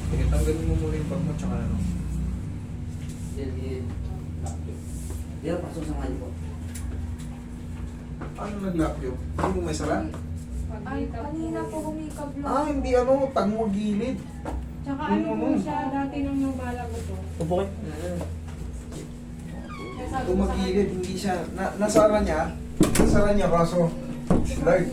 Sige, tanggalin mo muna yung bag mo, tsaka ano. Di ba, pasok sa kanya po. Ano nag-lock yun? Hindi mo may sara? Ay, kanina po humikab lang. Ah, hindi ano, tagmo gilid. Tsaka ano po siya, dati nung nabalago to. Upo kayo. Kaya sabi ko sa Tumagilid, hindi siya, nasara niya kaso, slide.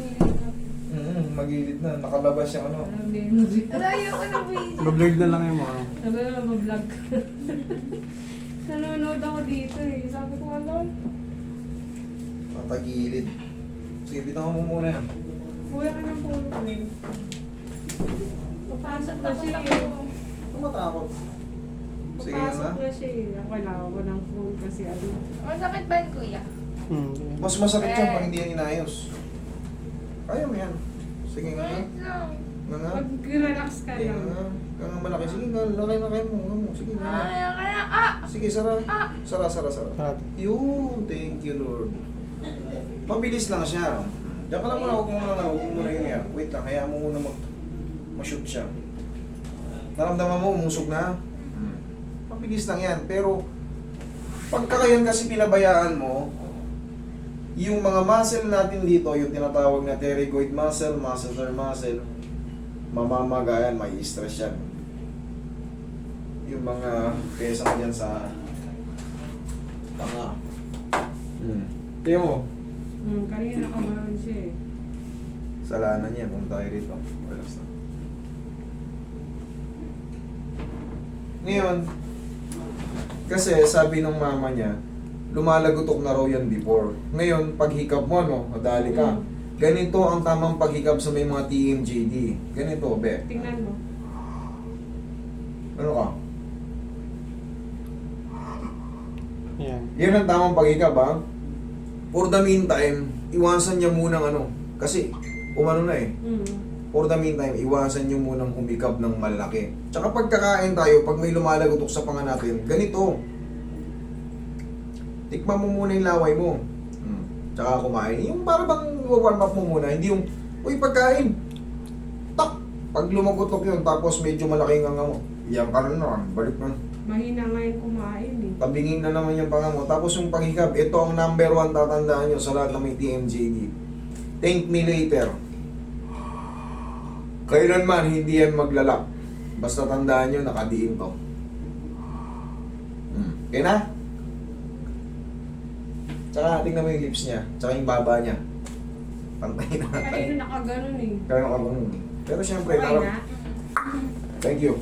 Magilid na, nakalabas yung ano. Alayo ko ng video. Bablurred na lang yung mga. Sabi ko na vlog. Nanonood ako dito eh. Sabi ko, alam. Matagilid. Sige, bitawan mo muna yan. Kuya ka ng pulo ko eh. Papasok na siya eh. Ano matakot? Sige Papasok na. na siya eh. Ako kailangan ko ng phone kasi ano. Masakit ba yun, kuya? Mas masakit yan pag hindi yan inayos. Kaya mo yan. Sige nga. Wait lang. Nga nga. Mag-relax ka Sige lang. nga. Kaya nga malaki. Sige nga, lakay mo. Sige nga. Kaya, ah! Sige, sara. Ah! Sara. Yun, thank you Lord. Mabilis lang siya. Diyan ka lang muna, huwag mo muna yun yan. Wait lang, hayaan mo muna ma-shoot siya. Naramdaman mo, umusog na. Mabilis lang yan, pero pagka yan kasi pinabayaan mo, yung mga muscle natin dito, yung tinatawag na pterygoid muscle, masseter muscle, mamamagayan, may stress yan. Yung mga pesa mo dyan sa tanga. Tiyan mo, Kanina nakamaroon siya eh. salanan niya kung tayo rito. Relax na. Ngayon, kasi sabi ng mama niya, lumalagotok na raw yan before. Ngayon, pag hikap mo, no, madali ka. Ganito ang tamang paghikap sa may mga TMJD. Ganito, be. Tingnan mo. Ano ka? Yan. Yan ang tamang paghikap, ha? For the meantime, iwasan niya munang ano. Kasi, umano na eh. For the meantime, iwasan nyo munang umikab ng malaki. Tsaka pagkakain tayo, pag may lumalagotok sa panga natin, ganito. Tikman mo muna yung laway mo. Tsaka kumain. Yung para bang warm up mo muna, hindi yung, uy, pagkain. Tak! Pag lumagotok yun, tapos medyo malaki ang mo. Iyan ka na, balik na. Mahina ngayon kumain eh. Tabingin na naman yung panga mo. Tapos yung paghikab, ito ang number 1 tatandaan nyo sa lahat ng may TMJD. Thank me later. Kailanman hindi yan maglalak. Basta tandaan nyo, nakadiin to. Okay na? Tsaka tingnan mo yung lips niya. Tsaka yung baba niya. Pantay na. Kanina nakaganon eh. Pero syempre, Okay na? thank you.